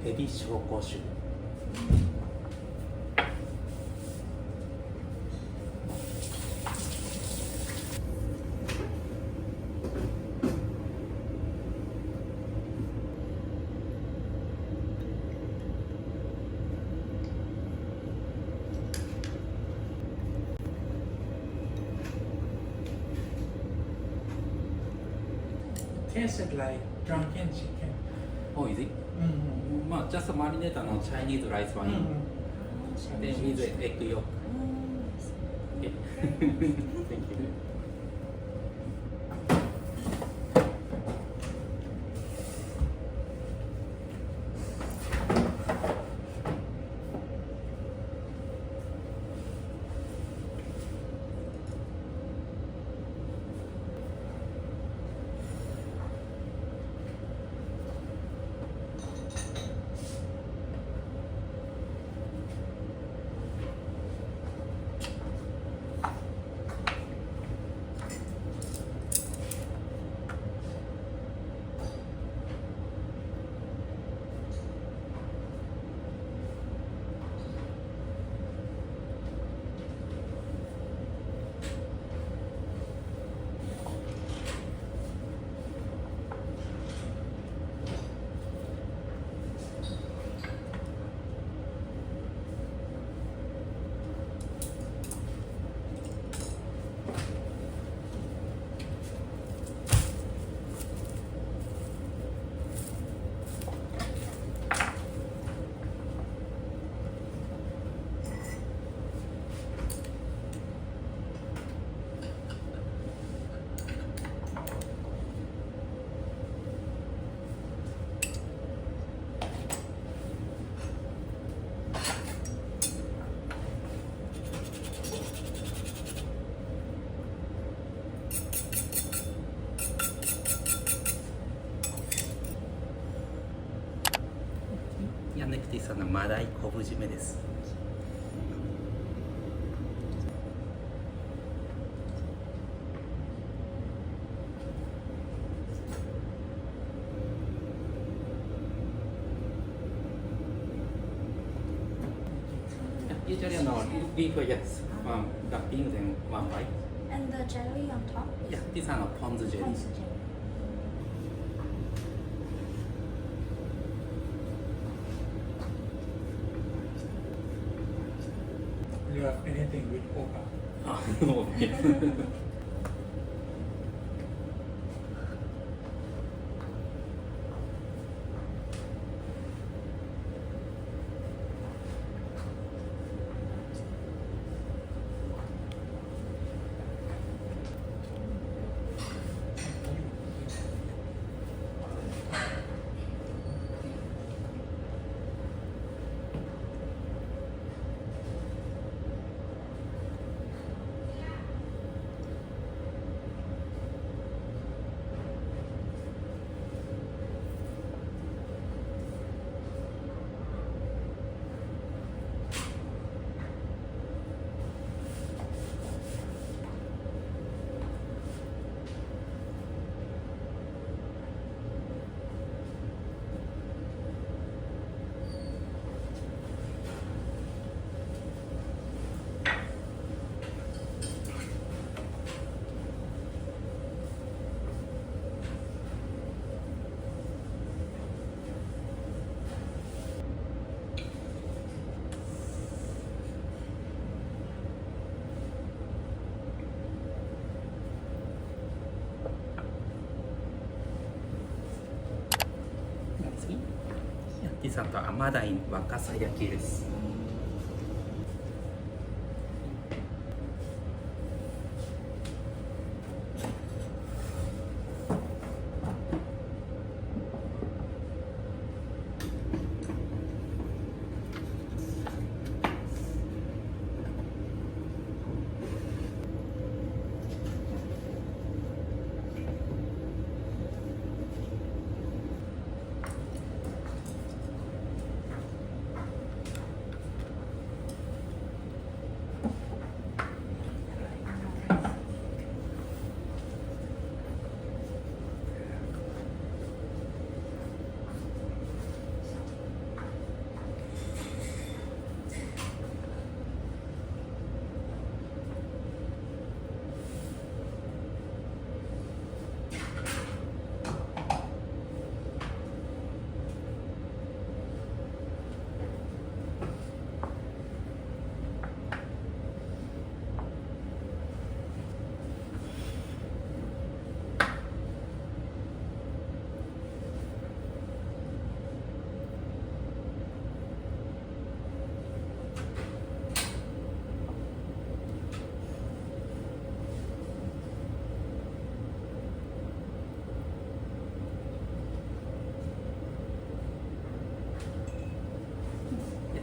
エビ紹興酒。Tasted like drunken chicken. Oh, is it? Mm-hmm. Just marinate on Chinese rice wine. Mm-hmm. Then with the egg yolk. Okay. Thank you.ヤネクティさんのマダイ昆布締めです。Usually leaf just one wrapping then one bite. And the jelly on top? Yeah, this one ponzu jelly. Ponzu jelly. You have anything with okra? Oh, okay. T さんと甘鯛若狭焼きです。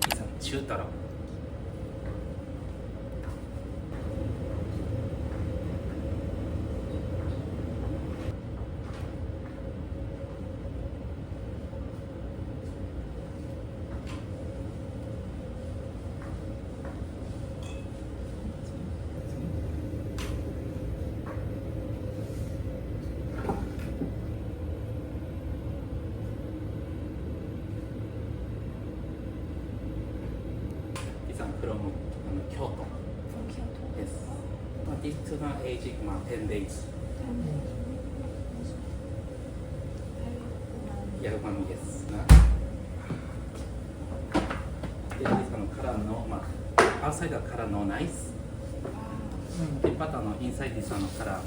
T さん中トロ。T さん from 京都 From Kyoto. です。This tuna aging 10 days。ヤルマミです。で、T さんのからのアウトサイドからのナイス。で、バターのインサイド T さんのから、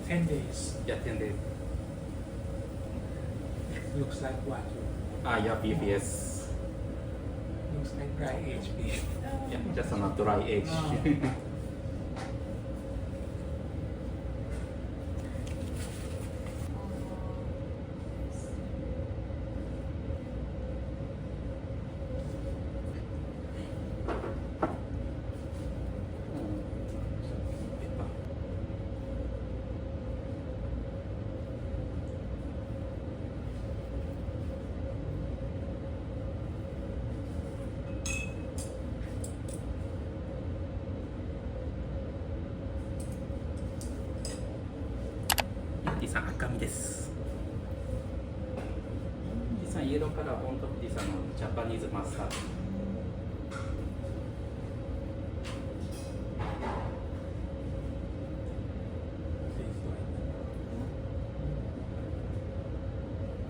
10 days. や10 days。Looks like what? や、beef yes。Looks like dry aged beef. いや、じゃあそのドライエッジ。T さん赤身です。T さんイエローカラーボントップ T さんのジャパニーズマスタード。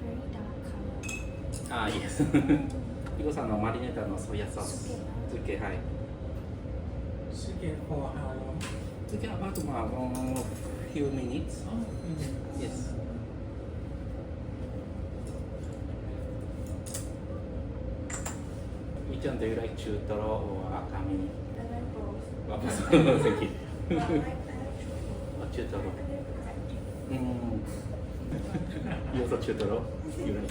Very dark color. イエス。イゴさんのマリネーターのソイヤソース。漬け、はい。Sige, for how long? 漬け、about few minutes. Yes. Which one do you like, 中トロ or 赤身 I like both. あ、Thank you. But I like 中トロ。You also 中トロ You like?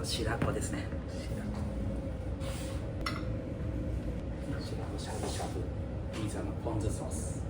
と白子ですね。白子しゃぶしゃぶピザのポン酢ソース。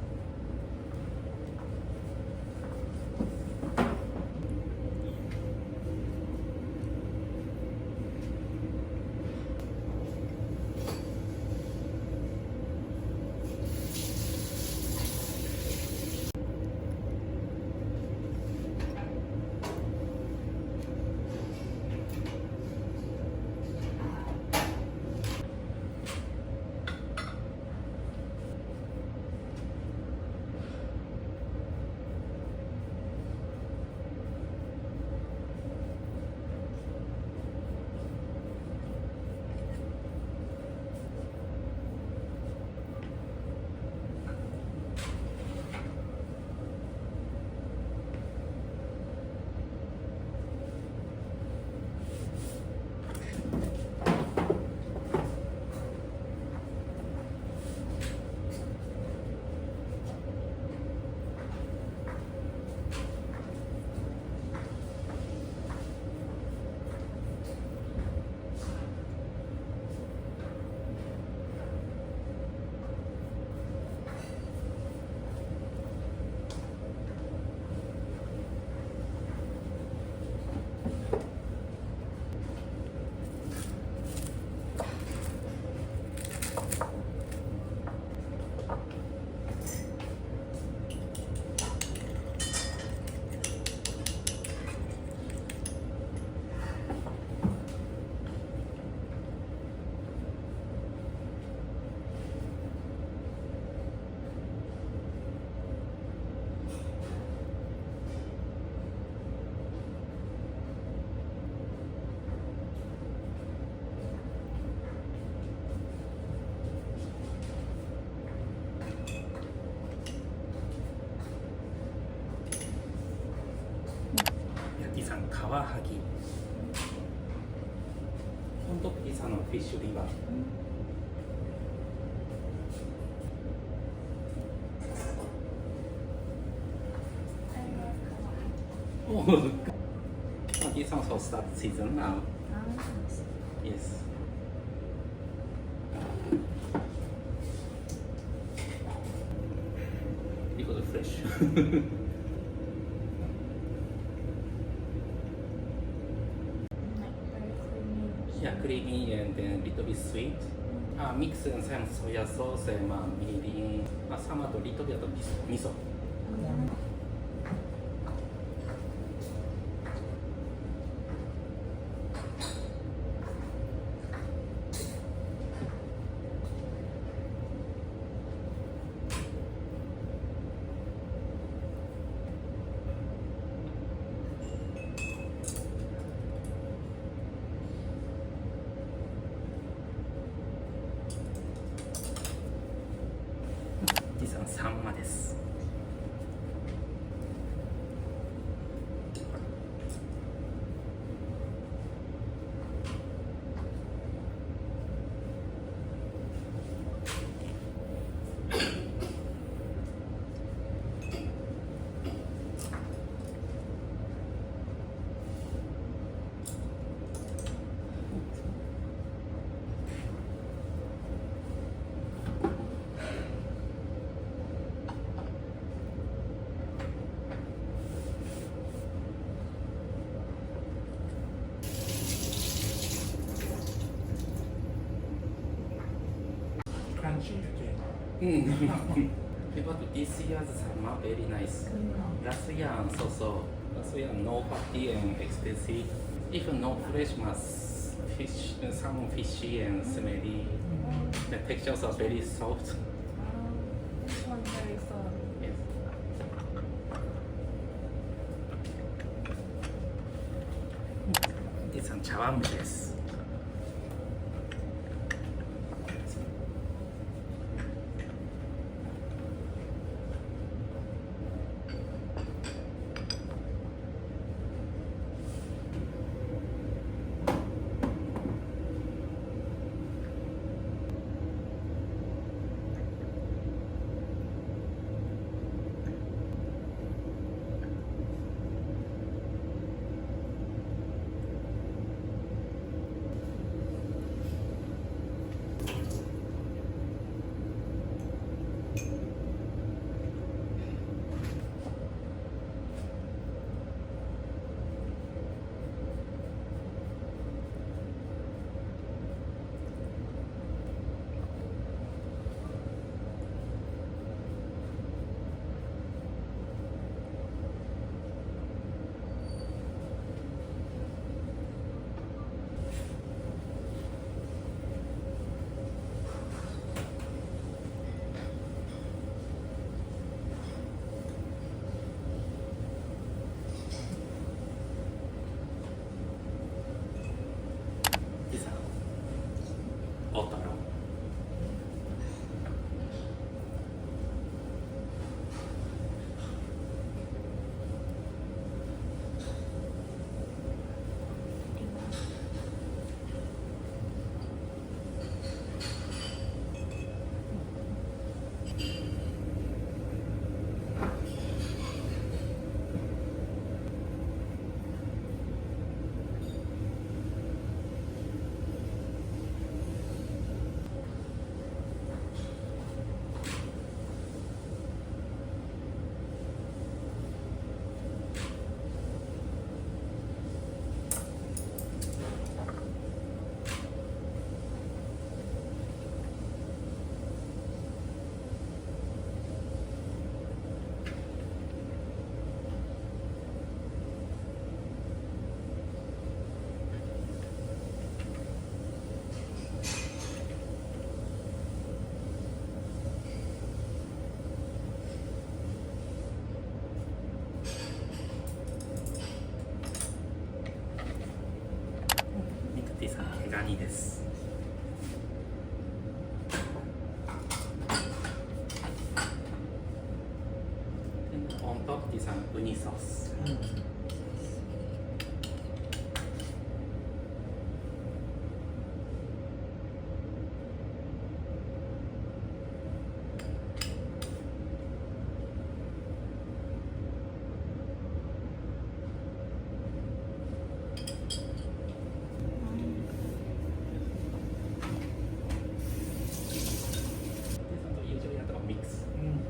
焼きさんカワハギ。本当ピザのフィッシュリバー。Oh, this also start season now. Yes. Because fresh. Yeah, creamy and then a little bit sweet. Mix and some soya sauce and mirin. Some a little bit of miso.実はサンマです。Crunchy again. But this year's summer very nice. Last year last year no fatty and expensive. Even no fresh mass fish, salmon fishy and smelly. The textures are very soft. This one very firm. Yes. This one茶碗蒸しです。ソース。うんで、その usually あとはミックス。うん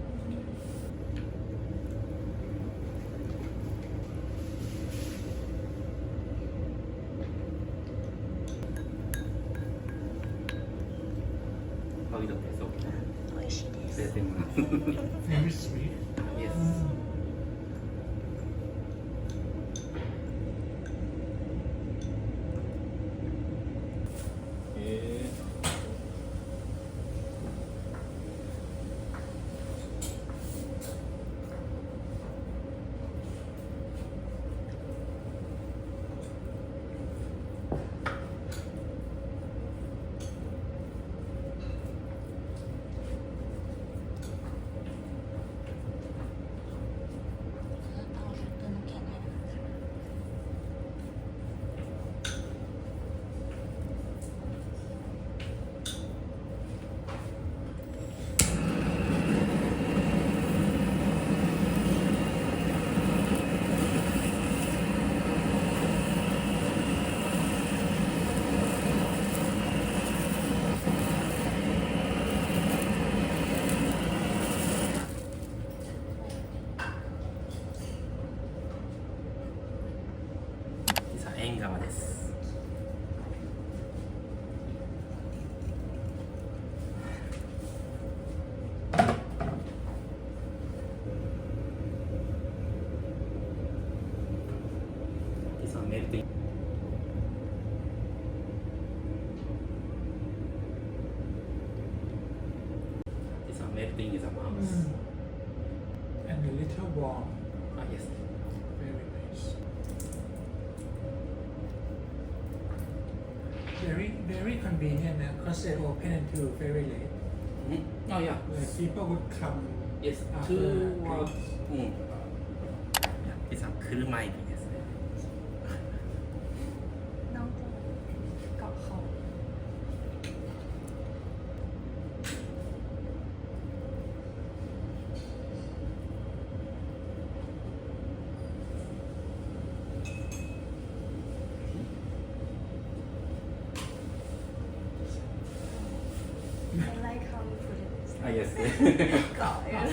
ハウイドです。美味しいです。出てます。 Very sweet Yes. さあ、縁側です。This one melting. This one melting in the mouth. and a little warm Ah, yes. very nice very convenient นะ because they open until very late Oh, yeah. like people would come Yes. after Two drinks. was. This one 車エビですね。なんかが好。I like how you put it. Ah, yes. 搞呀。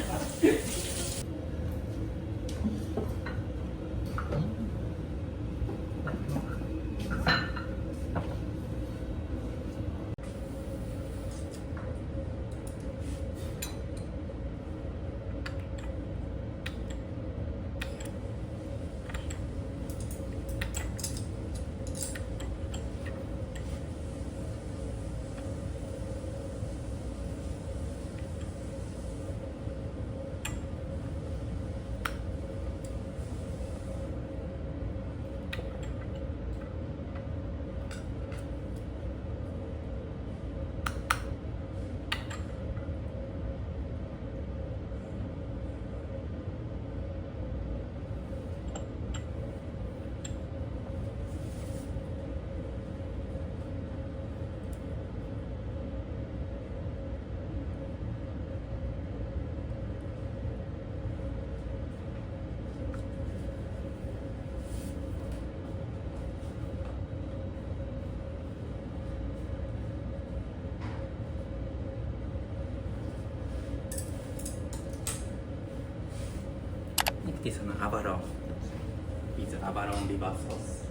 This one abalone. It's abalone liver sauce.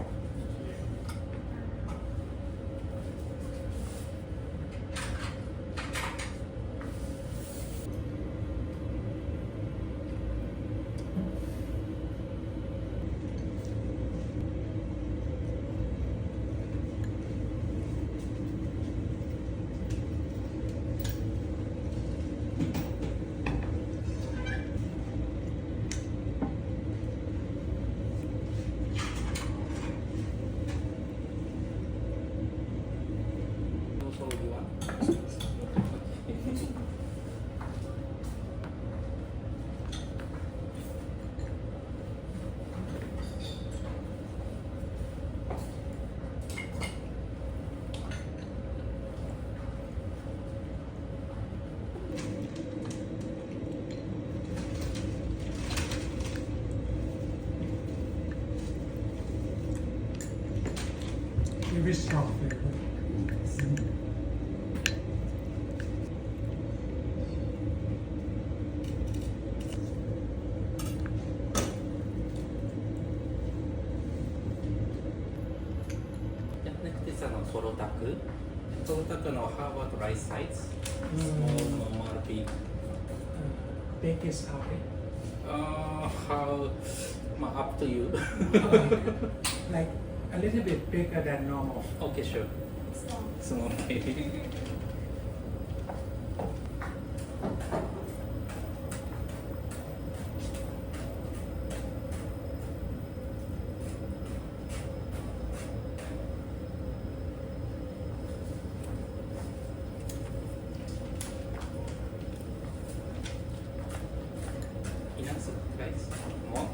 So you want? very strong flavor. Next is soto taku. Soto taku no how about rice size? Small, normal, big. Big is how big? How? Up to you. Like a little bit bigger than normal. Okay, sure. Small. Small. Okay. いなすライスも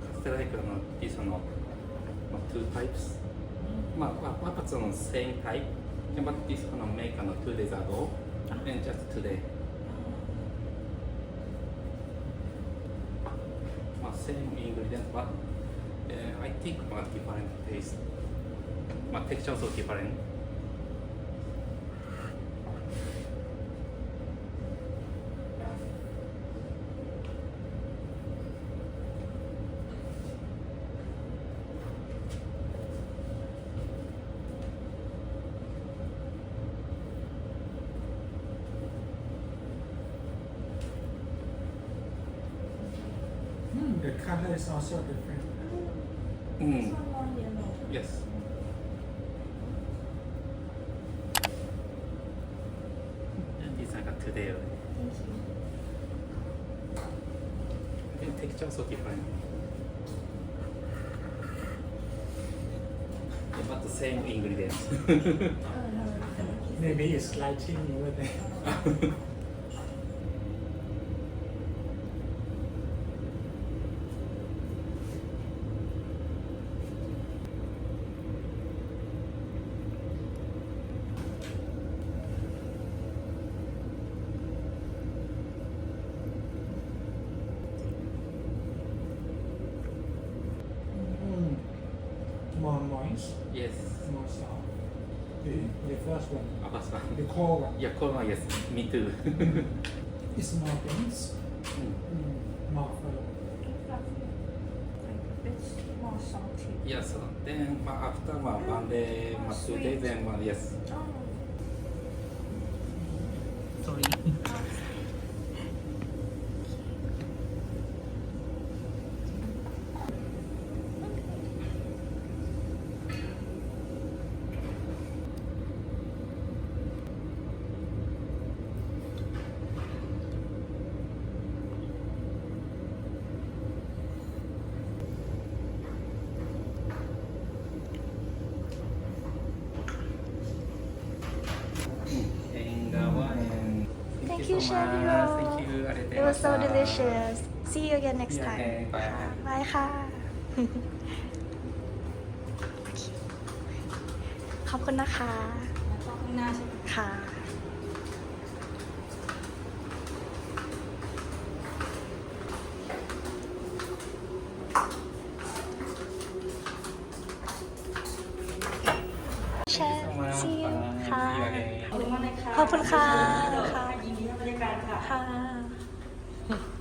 カステライクのピザの2 types ワパツの same type but this one make 2 days ago and just today same ingredient but I think different taste texture also different The color is also different. This one more yellow. Yes and this one got today Thank you. and texture also different but the same ingredients Oh, no. Maybe it's lighting over there. More moist, Yes more soft. The first one, Abasa the cold one, yeah cold one yes me too is more dense, more full. Like it's more salty. Yes, then after 1 day, 2 days, then yes. Oh. Sorry. Thank you, Cheryl. Thank you. It was so delicious. See you again next Yeah, time. okay, bye. บายค่ะ ขอบคุณนะคะ ข้างหน้าใช่ไหม ค่ะ แชร์ see you ค่ะ ขอบคุณมากเลยค่ะ ขอบ คุณค่ะ ยินดีให้บรรยากาศค่ะ ค่ะ